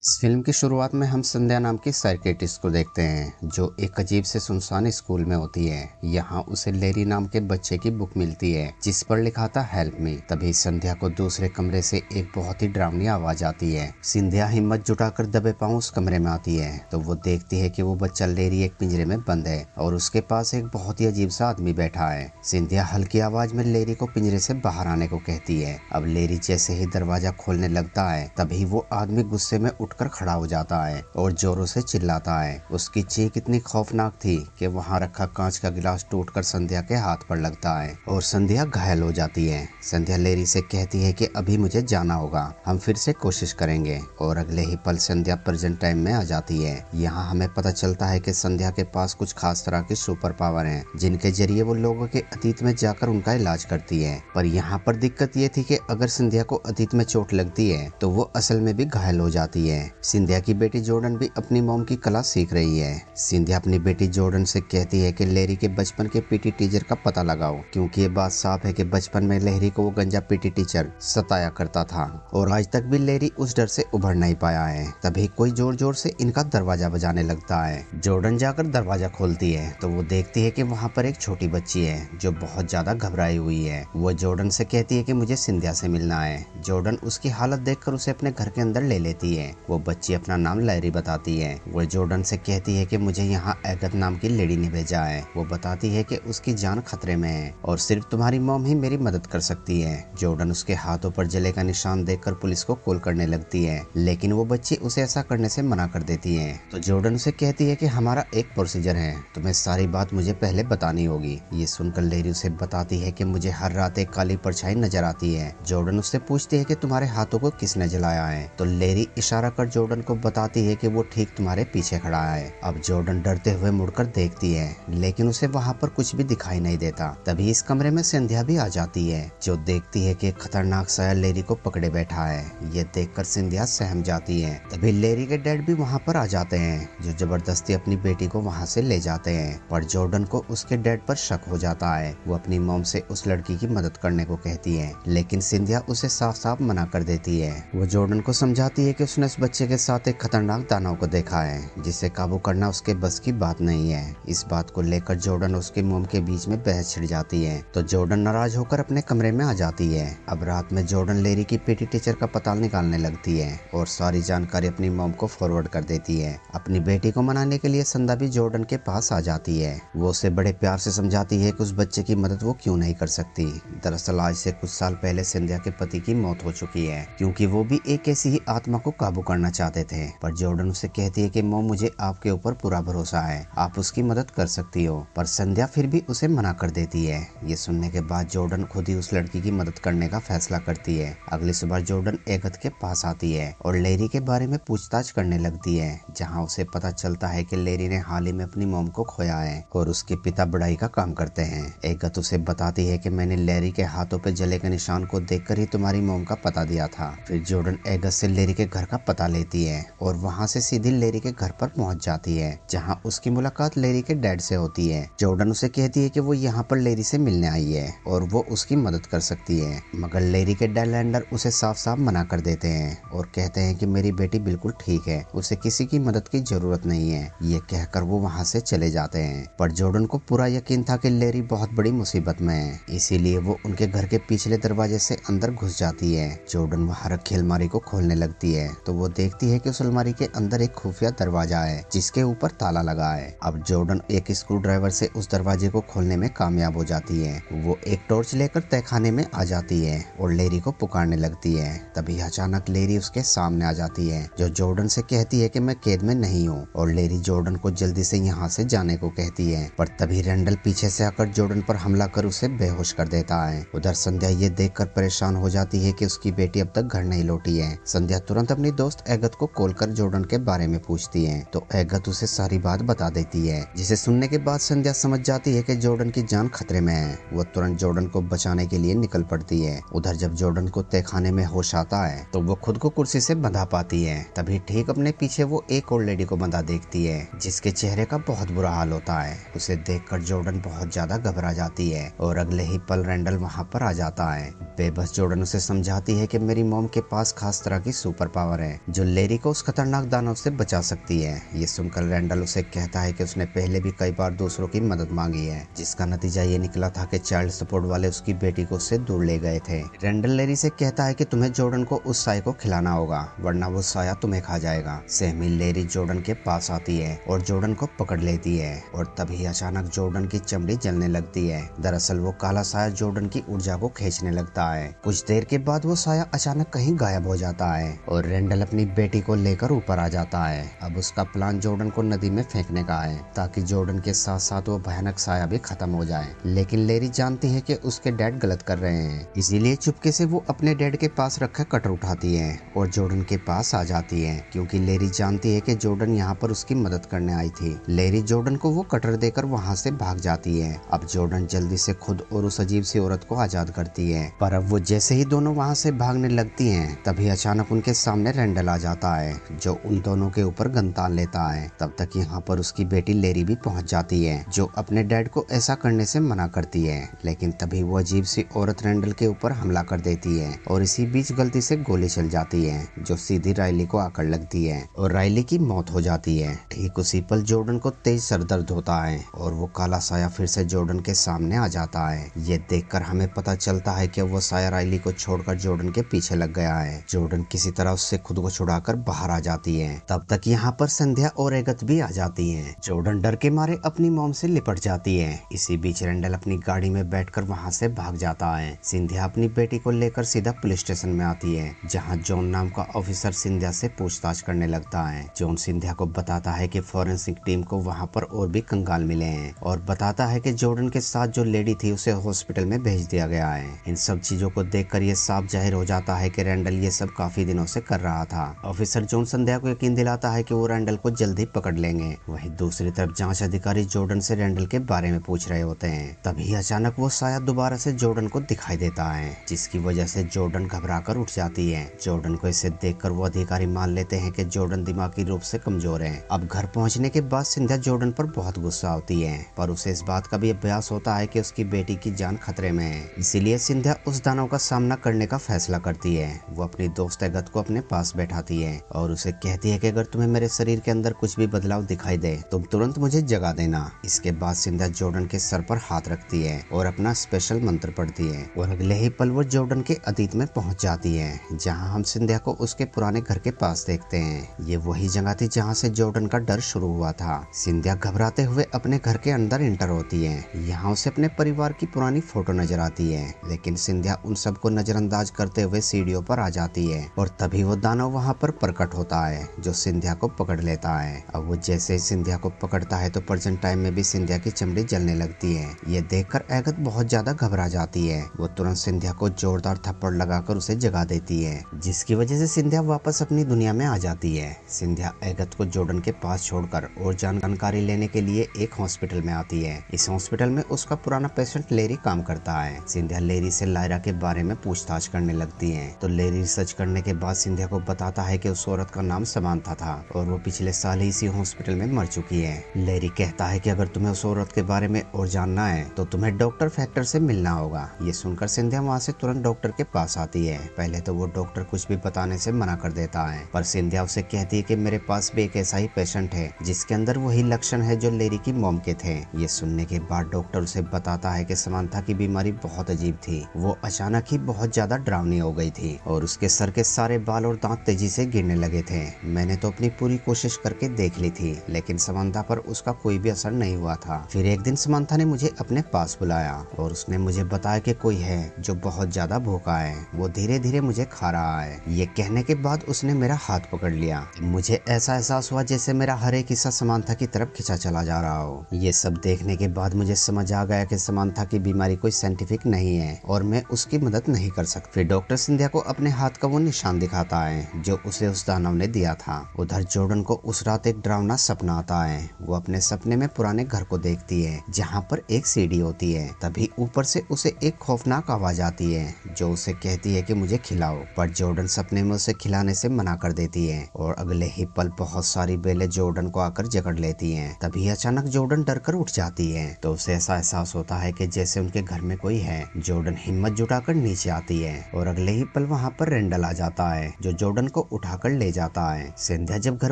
इस फिल्म की शुरुआत में हम संध्या नाम की साइकियाट्रिस्ट को देखते हैं जो एक अजीब से सुनसान स्कूल में होती है। यहाँ उसे लेरी नाम के बच्चे की बुक मिलती है जिस पर लिखा था हेल्प मी। तभी संध्या को दूसरे कमरे से एक बहुत ही डरावनी आवाज आती है। संध्या हिम्मत जुटाकर दबे पांव उस कमरे में आती है तो वो देखती है कि वो बच्चा लेरी एक पिंजरे में बंद है और उसके पास एक बहुत ही अजीब सा आदमी बैठा है। संध्या हल्की आवाज में लेरी को पिंजरे से बाहर आने को कहती है। अब लेरी जैसे ही दरवाजा खोलने लगता है तभी वो आदमी गुस्से में उठकर खड़ा हो जाता है और जोरों से चिल्लाता है। उसकी चीख इतनी खौफनाक थी कि वहां रखा कांच का गिलास टूटकर संध्या के हाथ पर लगता है और संध्या घायल हो जाती है। संध्या लेरी से कहती है कि अभी मुझे जाना होगा, हम फिर से कोशिश करेंगे। और अगले ही पल संध्या प्रेजेंट टाइम में आ जाती है। यहाँ हमें पता चलता है कि संध्या के पास कुछ खास तरह की सुपर पावर है जिनके जरिए वो लोगों के अतीत में जाकर उनका इलाज करती है। पर यहाँ पर दिक्कत ये थी कि अगर संध्या को अतीत में चोट लगती है तो वो असल में भी घायल हो जाती है। संध्या की बेटी जॉर्डन भी अपनी मॉम की कला सीख रही है। संध्या अपनी बेटी जॉर्डन से कहती है कि लेरी के बचपन के पीटी टीचर का पता लगाओ, क्योंकि ये बात साफ है कि बचपन में लेरी को वो गंजा पीटी टीचर सताया करता था और आज तक भी लेरी उस डर से उभर नहीं पाया है। तभी कोई जोर जोर से इनका दरवाजा बजाने लगता है। जॉर्डन जाकर दरवाजा खोलती है तो वो देखती है कि वहाँ पर एक छोटी बच्ची है जो बहुत ज्यादा घबराई हुई है। वो जॉर्डन से कहती है कि मुझे संध्या से मिलना है। जॉर्डन उसकी हालत देखकर उसे अपने घर के अंदर ले लेती है। वो बच्ची अपना नाम लेरी बताती है। वो जॉर्डन से कहती है कि मुझे यहाँ एगत नाम की लेडी ने भेजा है। वो बताती है कि उसकी जान खतरे में है और सिर्फ तुम्हारी मॉम ही मेरी मदद कर सकती है। जॉर्डन उसके हाथों पर जले का निशान देखकर पुलिस को कॉल करने लगती है, लेकिन वो बच्ची उसे ऐसा करने से मना कर देती है। तो जॉर्डन उसे कहती है कि हमारा एक प्रोसीजर है, तुम्हें सारी बात मुझे पहले बतानी होगी। ये सुनकर लेरी उसे बताती है कि मुझे हर रात एक काली परछाई नजर आती है। जॉर्डन उससे पूछती है कि तुम्हारे हाथों को किसने जलाया है। तो लेरी इशारा कर जॉर्डन को बताती है कि वो ठीक तुम्हारे पीछे खड़ा है। अब जॉर्डन डरते हुए मुड़कर देखती है, लेकिन उसे वहाँ पर कुछ भी दिखाई नहीं देता। तभी इस कमरे में संध्या भी आ जाती है जो देखती है कि एक खतरनाक साया लेरी को पकड़े बैठा है। ये देखकर संध्या सहम जाती है। तभी लेरी के डैड भी वहाँ पर आ जाते हैं जो जबरदस्ती अपनी बेटी को वहाँ से ले जाते हैं। पर जॉर्डन को उसके डैड पर शक हो जाता है। वो अपनी मॉम से उस लड़की की मदद करने को कहती है, लेकिन संध्या उसे साफ साफ मना कर देती है। वो जॉर्डन को समझाती है कि उसने उस बच्चे के साथ एक खतरनाक दानव को देखा है जिसे काबू करना उसके बस की बात नहीं है। इस बात को लेकर जॉर्डन उसके मॉम के बीच में बहस छिड़ जाती है तो जॉर्डन नाराज होकर अपने कमरे में आ जाती है। अब रात में जॉर्डन लेरी की पीटी टीचर का पता निकालने लगती है और सारी जानकारी अपनी मॉम को फॉरवर्ड कर देती है। अपनी बेटी को मनाने के लिए संध्या भी जॉर्डन के पास आ जाती है। वो उसे बड़े प्यार से समझाती है कि उस बच्चे की मदद वो क्यों नहीं कर सकती। दरअसल आज से कुछ साल पहले संध्या के पति की मौत हो चुकी है, क्योंकि वो भी एक ऐसी ही आत्मा को काबू करना चाहते थे। पर जॉर्डन उसे कहती है कि मॉम मुझे आपके ऊपर पूरा भरोसा है, आप उसकी मदद कर सकती हो। पर संध्या फिर भी उसे मना कर देती है। ये सुनने के बाद जॉर्डन खुद ही उस लड़की की मदद करने का फैसला करती है। अगली सुबह जॉर्डन एगत के पास आती है और लेरी के बारे में पूछताछ करने लगती है, जहाँ उसे पता चलता है कि लेरी ने हाल ही में अपनी मॉम को खोया है और उसके पिता बढ़ाई का काम करते हैं। एगत उसे बताती है कि मैंने लेरी के हाथों पे जले के निशान को देखकर ही तुम्हारी मॉम का पता दिया था। फिर जॉर्डन एगत से लेरी के घर का पता लेती है और वहाँ से सीधी लेरी के घर पर पहुँच जाती है, जहाँ उसकी मुलाकात लेरी के डैड से होती है। जॉर्डन उसे कहती है कि वो यहाँ पर लेरी से मिलने आई है और वो उसकी मदद कर सकती है, मगर लेरी के डैड लैंडर उसे साफ साफ मना कर देते हैं और कहते हैं कि मेरी बेटी बिल्कुल ठीक है, उसे किसी की मदद की जरूरत नहीं है। ये कहकर वो वहाँ से चले जाते हैं। पर जॉर्डन को पूरा यकीन था कि लेरी बहुत बड़ी मुसीबत में है, इसीलिए वो उनके घर के पिछले दरवाजे से अंदर घुस जाती है। जॉर्डन वहाँ रखी अलमारी को खोलने लगती है तो वो देखती है कि उस अलमारी के अंदर एक खुफिया दरवाजा है जिसके ऊपर ताला लगा है। अब जॉर्डन एक स्क्रू ड्राइवर से उस दरवाजे को खोलने में कामयाब हो जाती है। वो एक टॉर्च लेकर तहखाने में आ जाती है और लेरी को पुकारने लगती है। तभी अचानक लेरी उसके सामने आ जाती है जो जॉर्डन से कहती है कि मैं कैद में नहीं हूँ और लेरी जॉर्डन को जल्दी से यहाँ से जाने को कहती है। पर तभी रैंडल पीछे से आकर जॉर्डन पर हमला कर उसे बेहोश कर देता है। उधर संध्या ये देखकर परेशान हो जाती है कि उसकी बेटी अब तक घर नहीं लौटी है। संध्या तुरंत अपनी दोस्त एगत को कॉल कर जॉर्डन के बारे में पूछती है तो एगत उसे सारी बात बता देती है, जिसे सुनने के बाद संध्या समझ जाती है कि जॉर्डन की जान खतरे में है। वो तुरंत जॉर्डन को बचाने के लिए निकल पड़ती है। उधर जब जॉर्डन को तहखाने में होश आता है तो वो खुद को कुर्सी से बंधा पाती है। तभी ठीक अपने पीछे वो एक और लेडी को बंधा देखती है जिसके चेहरे का बहुत बुरा हाल होता है। उसे देखकर जॉर्डन बहुत ज्यादा घबरा जाती है और अगले ही पल रैंडल वहाँ पर आ जाता है। बेबस बस जॉर्डन उसे समझाती है कि मेरी मॉम के पास खास तरह की सुपर पावर है जो लेरी को उस खतरनाक दानव से बचा सकती है। ये सुनकर रैंडल उसे कहता है कि उसने पहले भी कई बार दूसरों की मदद मांगी है, जिसका नतीजा ये निकला था कि चाइल्ड सपोर्ट वाले उसकी बेटी को उससे दूर ले गए थे। रैंडल लेरी से कहता है कि तुम्हें जॉर्डन को उस साय को खिलाना होगा वरना वो साया तुम्हें खा जाएगा। सहमी लेरी जॉर्डन के पास आती है और जॉर्डन को पकड़ लेती है और तभी अचानक जॉर्डन की चमड़ी जलने लगती है। दरअसल वो काला साया जॉर्डन की ऊर्जा को खींचने लगता है। कुछ देर के बाद वो साया अचानक कहीं गायब हो जाता है और रैंडल अपनी बेटी को लेकर ऊपर आ जाता है। अब उसका प्लान जॉर्डन को नदी में फेंकने का है ताकि जॉर्डन के साथ साथ वो भयानक साया भी खत्म हो जाए। लेकिन लेरी जानती है कि उसके डैड गलत कर रहे हैं, इसीलिए चुपके से वो अपने डैड के पास रखा कटर उठाती है और जॉर्डन के पास आ जाती है क्योंकि लेरी जानती है कि जॉर्डन यहाँ पर उसकी मदद करने आई थी। लेरी जॉर्डन को वो कटर देकर वहाँ से भाग जाती है। अब जॉर्डन जल्दी से खुद और उस अजीब सी औरत को आजाद करती है, पर अब वो जैसे ही दोनों वहाँ से भागने लगती हैं तभी अचानक उनके सामने रैंडल आ जाता है जो उन दोनों के ऊपर गन तान लेता है। तब तक यहाँ पर उसकी बेटी लेरी भी पहुँच जाती है जो अपने डैड को ऐसा करने से मना करती है, लेकिन तभी वो अजीब सी औरत रैंडल के ऊपर हमला कर देती है और इसी बीच गलती से गोली चल जाती है जो सीधी राइली को आकर लगती है और राइली की मौत हो जाती है। ठीक उसी पल जॉर्डन को तेज सर दर्द होता है और वो काला साया फिर से जॉर्डन के सामने आ जाता है। ये देखकर हमें पता चलता है कि वो साया राइली को छोड़कर जॉर्डन के पीछे लग गया है। जॉर्डन किसी तरह उससे खुद को छुड़ाकर बाहर आ जाती है। तब तक यहाँ पर संध्या और एगत भी आ जाती हैं। जॉर्डन डर के मारे अपनी मॉम से लिपट जाती है। इसी बीच रैंडल अपनी गाड़ी में बैठकर वहाँ से भाग जाता है। सिंधिया अपनी बेटी को लेकर सीधा पुलिस स्टेशन में आती है जहाँ जॉन नाम का ऑफिसर सिंधिया से पूछताछ करने लगता है। जॉन सिंधिया को बताता है कि फॉरेंसिक टीम को वहाँ पर और भी कंगाल मिले हैं और बताता है कि जॉर्डन के साथ जो लेडी थी उसे हॉस्पिटल में भेज दिया गया है। इन सब चीजों को देखकर ये साफ जाहिर हो जाता है कि रैंडल ये सब काफी दिनों से कर रहा था। ऑफिसर जॉन संध्या को यकीन दिलाता है कि वो रैंडल को जल्द ही पकड़ लेंगे। वहीं दूसरी तरफ जांच अधिकारी जॉर्डन से रैंडल के बारे में पूछ रहे होते हैं। तभी अचानक वो साया दोबारा से जॉर्डन को दिखाई देता है जिसकी वजह से जॉर्डन घबराकर उठ जाती है। जॉर्डन को इसे देखकर वो अधिकारी मान लेते हैं कि जॉर्डन दिमागी रूप से कमजोर है। अब घर पहुंचने के बाद सिंधिया जॉर्डन पर बहुत गुस्सा होती है, पर उसे इस बात का भी अभ्यास होता है कि उसकी बेटी की जान खतरे में है। इसीलिए सिंधिया उस दानव का सामना करने का फैसला करती है। वो अपनी दोस्त एगत को अपने पास बैठाती है और उसे कहती है कि अगर तुम्हें मेरे शरीर के अंदर कुछ भी बदलाव दिखाई दे तुम तुरंत मुझे जगा देना। इसके बाद सिंधिया जॉर्डन के सर पर हाथ रखती है और अपना स्पेशल मंत्र पढ़ती है और अगले ही पल वो जॉर्डन के अतीत में पहुंच जाती है जहां हम सिंधिया को उसके पुराने घर के पास देखते हैं। ये वही जगह थी जहां से जॉर्डन का डर शुरू हुआ था। सिंधिया घबराते हुए अपने घर के अंदर एंटर होती है। यहाँ उसे अपने परिवार की पुरानी फोटो नजर आती है, लेकिन सिंधिया उन सबको नजरअंदाज करते हुए सीढ़ियों पर आ जाती है और तभी वो दानव वहाँ पर प्रकट होता है जो सिंधिया को पकड़ लेता है। अब वो जैसे ही सिंधिया को पकड़ता है तो प्रेजेंट टाइम में भी सिंधिया की चमड़ी जलने लगती है। ये देखकर एगत बहुत ज्यादा घबरा जाती है। वो तुरंत सिंधिया को जोरदार थप्पड़ लगाकर उसे जगा देती है, जिसकी वजह से सिंधिया वापस अपनी दुनिया में आ जाती है। सिंधिया एगत को जॉर्डन के पास छोड़कर और जानकारी लेने के लिए एक हॉस्पिटल में आती है। इस हॉस्पिटल में उसका पुराना पेशेंट लेरी काम करता है। सिंधिया लेरी से लायरा के बारे में पूछताछ करने लगती है तो लेरी रिसर्च करने के बाद सिंधिया को बताता है कि उस औरत का नाम समांथा था और वो पिछले साल ही इसी हॉस्पिटल में मर चुकी है। लेरी कहता है कि अगर तुम्हें उस औरत के बारे में और जानना है तो तुम्हें डॉक्टर फैक्टर से मिलना होगा। ये सुनकर सिंधिया वहाँ से तुरंत डॉक्टर के पास आती है। पहले तो वो डॉक्टर कुछ भी बताने से मना कर देता है, पर सिंधिया उसे कहती है कि मेरे पास भी एक ऐसा ही पेशेंट है जिसके अंदर वही लक्षण है जो लेरी की मॉम के थे। ये सुनने के बाद डॉक्टर उसे बताता है कि समांथा की बीमारी बहुत अजीब थी। वो अचानक ही बहुत ज्यादा डरावनी हो गई थी और उसके सर के सारे बाल और दांत तेजी से गिरने लगे थे। मैंने तो अपनी पूरी कोशिश करके देख ली थी, लेकिन समांथा पर उसका कोई भी असर नहीं हुआ था। फिर एक दिन समांथा ने मुझे अपने पास बुलाया और उसने मुझे बताया कि कोई है जो बहुत ज्यादा भूखा है, वो धीरे धीरे मुझे खा रहा है। ये कहने के बाद उसने मेरा हाथ पकड़ लिया। मुझे ऐसा एहसास हुआ जैसे मेरा हर एक हिस्सा समांथा की तरफ खिंचा चला जा रहा हो। ये सब देखने के बाद मुझे समझ आ गया कि समांथा की बीमारी कोई साइंटिफिक नहीं है और मैं उसकी मदद नहीं कर सकता। फिर डॉक्टर सिंधिया को अपने हाथ का वो निशान दिखाता है जो उसे उस दानव ने दिया था। उधर जॉर्डन को उस रात एक डरावना सपना आता है। वो अपने सपने में पुराने घर को देखती है जहाँ पर एक सीढ़ी होती है। तभी ऊपर से उसे एक खौफनाक आवाज आती है जो उसे कहती है कि मुझे खिलाओ, पर जॉर्डन सपने में उसे खिलाने से मना कर देती है और अगले ही पल बहुत सारी बेलें जॉर्डन को आकर जकड़ लेती हैं। तभी अचानक जॉर्डन डरकर उठ जाती है तो उसे ऐसा एहसास होता है कि जैसे उनके घर में कोई है। जॉर्डन हिम्मत जुटा उठाकर नीचे आती है और अगले ही पल वहाँ पर रेंडल आ जाता है जो जॉर्डन को उठाकर ले जाता है। सिंधिया जब घर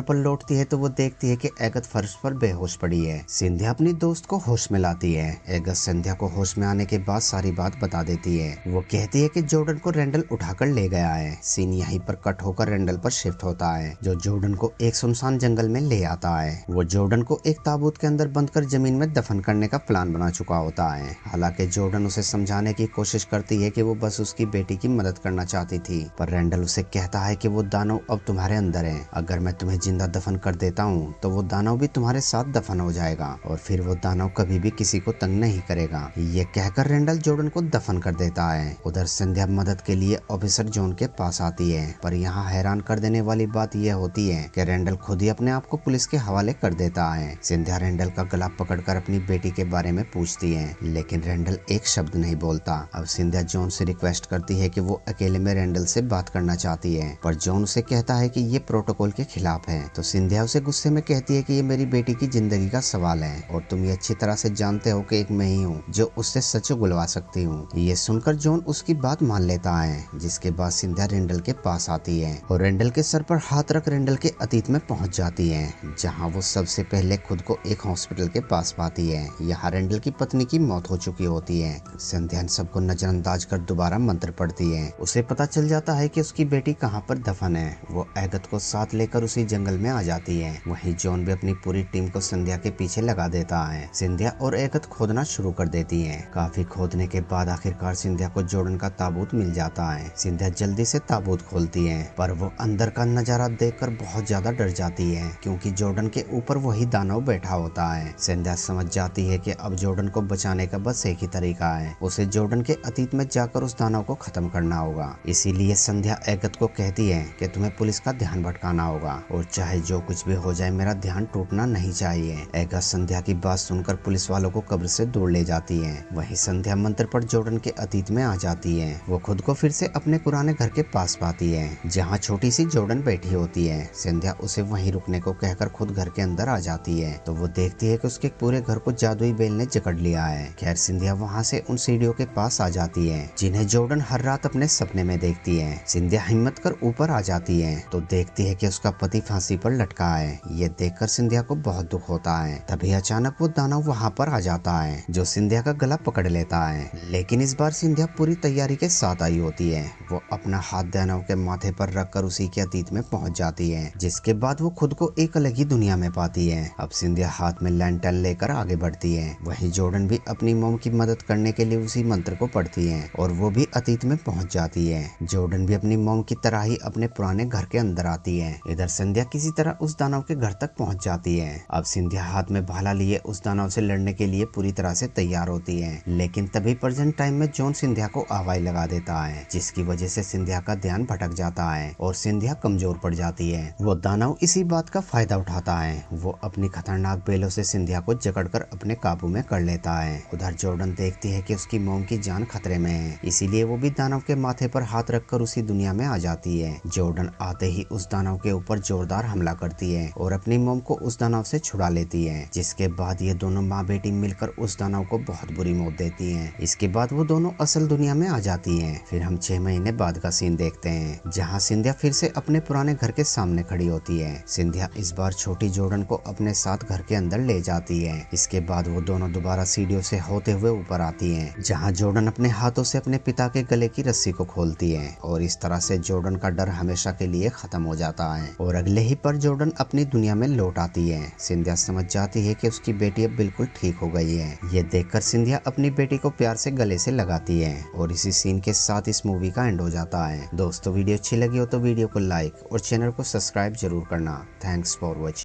पर लौटती है तो वो देखती है कि एगत फर्श पर बेहोश पड़ी है। सिंधिया अपनी दोस्त को होश में लाती है। एगत सिंधिया को होश में आने के बाद सारी बात बता देती है। वो कहती है कि जॉर्डन को रेंडल उठाकर ले गया है। सीन यहीं पर कट होकर रेंडल पर शिफ्ट होता है जो जॉर्डन को एक सुनसान जंगल में ले आता है। वो जॉर्डन को एक ताबूत के अंदर बंद कर जमीन में दफन करने का प्लान बना चुका होता है। हालांकि जॉर्डन उसे समझाने की कोशिश करती है कि वो बस उसकी बेटी की मदद करना चाहती थी, पर रेंडल उसे कहता है कि वो दानव अब तुम्हारे अंदर है। अगर मैं तुम्हें जिंदा दफन कर देता हूँ तो वो दानव भी तुम्हारे साथ दफन हो जाएगा और फिर वो दानव कभी भी किसी को तंग नहीं करेगा। ये कहकर रेंडल जॉर्डन को दफन कर देता है। उधर संध्या मदद के लिए ऑफिसर जॉन के पास आती है, पर यहाँ हैरान कर देने वाली बात यह होती है कि रेंडल खुद ही अपने आप को पुलिस के हवाले कर देता है। संध्या रेंडल का गला पकड़कर अपनी बेटी के बारे में पूछती है, लेकिन रेंडल एक शब्द नहीं बोलता। अब संध्या जॉन से रिक्वेस्ट करती है कि वो अकेले में रेंडल से बात करना चाहती है, पर जॉन उसे कहता है कि ये प्रोटोकॉल के खिलाफ है। तो संध्या उसे गुस्से में कहती है कि ये मेरी बेटी की जिंदगी का सवाल है और तुम ये अच्छी तरह से जानते हो कि एक मैं ही हूँ जो उससे सच उगलवा सकती हूँ। ये सुनकर जॉन उसकी बात मान लेता है, जिसके बाद संध्या रेंडल के पास आती है और रेंडल के सर पर हाथ रख रेंडल के अतीत में पहुंच जाती है, जहां वो सबसे पहले खुद को एक हॉस्पिटल के पास पाती है। यहाँ रेंडल की पत्नी की मौत हो चुकी होती है। संध्या सबको नजरअंदाज कर दोबारा मंत्र पढ़ती है। उसे पता चल जाता है कि उसकी बेटी कहाँ पर दफन है। वो एगत को साथ लेकर उसी जंगल में आ जाती है। वहीं जॉन भी अपनी पूरी टीम को संध्या के पीछे लगा देता है। संध्या और एगत खोदना शुरू कर देती है। काफी खोदने के बाद आखिरकार संध्या को जॉर्डन का ताबूत मिल जाता है। संध्या जल्दी से ताबूत खोलती है, पर वो अंदर का नजारा देखकर बहुत ज्यादा डर जाती है, क्योंकि जॉर्डन के ऊपर वही दानव बैठा होता है। संध्या समझ जाती है कि अब जॉर्डन को बचाने का बस एक ही तरीका है, उसे जॉर्डन के अतीत में जाकर उस दानव को खत्म करना होगा। इसीलिए संध्या एगत को कहती है कि तुम्हें पुलिस का ध्यान भटकाना होगा और चाहे जो कुछ भी हो जाए मेरा ध्यान टूटना नहीं चाहिए। एगत संध्या की बात सुनकर पुलिस वालों को कब्र से दूर ले जाती है। वहीं संध्या मंत्र पर जॉर्डन के अतीत में आ जाती है। वो खुद को फिर से अपने पुराने घर के पास पाती है, जहाँ छोटी सी जॉर्डन बैठी होती है। संध्या उसे वहीं रुकने को कहकर खुद घर के अंदर आ जाती है, तो वो देखती है कि उसके पूरे घर को जादुई बेल ने जकड़ लिया है। खैर संध्या वहाँ से उन सीढ़ियों के पास आ जाती है जिन्हें जॉर्डन हर रात अपने सपने में देखती है। संध्या हिम्मत कर ऊपर आ जाती है तो देखती है कि उसका पति फांसी पर लटका है। ये देखकर संध्या को बहुत दुख होता है। तभी अचानक वो दानव वहाँ पर आ जाता है जो संध्या का गला पकड़ लेता है, लेकिन इस बार संध्या पूरी तैयारी के साथ आई होती है। वो अपना हाथ दानव के माथे पर रखकर उसी के अतीत में पहुंच जाती है, जिसके बाद वो खुद को एक अलग ही दुनिया में पाती है। अब संध्या हाथ में लैंटर्न लेकर आगे बढ़ती है। वहीं जॉर्डन भी अपनी मॉम की मदद करने के लिए उसी मंत्र को पढ़ती है और वो भी अतीत में पहुंच जाती है। जॉर्डन भी अपनी मॉम की तरह ही अपने पुराने घर के अंदर आती है। इधर संध्या किसी तरह उस दानव के घर तक पहुंच जाती है। अब संध्या हाथ में भाला लिए उस दानव से लड़ने के लिए पूरी तरह से तैयार होती है, लेकिन तभी प्रेजेंट टाइम में जॉन संध्या को आवाज लगा देता है, जिसकी वजह से संध्या का ध्यान भटक जाता है और संध्या कमजोर पड़ जाती है। वो दानव इसी बात का फायदा उठाता है। वो अपनी खतरनाक बेलों से संध्या को जकड़कर अपने काबू में कर लेता है। उधर जॉर्डन देखती है कि उसकी मॉम की जान खतरे में है, इसीलिए वो भी दानव के माथे पर हाथ रखकर उसी दुनिया में आ जाती है। जॉर्डन आते ही उस दानव के ऊपर जोरदार हमला करती है और अपनी मॉम को उस दानव से छुड़ा लेती है, जिसके बाद ये दोनों माँ बेटी मिलकर उस दानव को बहुत बुरी मौत देती हैं। इसके बाद वो दोनों असल दुनिया में आ जाती हैं। फिर हम 6 महीने बाद का सीन देखते हैं, जहाँ संध्या फिर से अपने पुराने घर के सामने खड़ी होती है। संध्या इस बार छोटी जॉर्डन को अपने साथ घर के अंदर ले जाती है। इसके बाद वो दोनों दोबारा सीढ़ियों से होते हुए ऊपर आती हैं, जहाँ जॉर्डन अपने हाथों से अपने पिता के गले की रस्सी को खोलती है और इस तरह से जॉर्डन का डर हमेशा के लिए खत्म हो जाता है और अगले ही पर जॉर्डन अपनी दुनिया में लौट आती है। संध्या समझ जाती है कि उसकी बेटी अब बिल्कुल ठीक हो गई है। ये देखकर संध्या अपनी बेटी को प्यार से गले से लगाती है और इसी सीन के साथ इस मूवी का एंड हो जाता है। दोस्तों वीडियो अच्छी लगी हो तो वीडियो को लाइक और चैनल को सब्सक्राइब जरूर करना। Thanks for watching.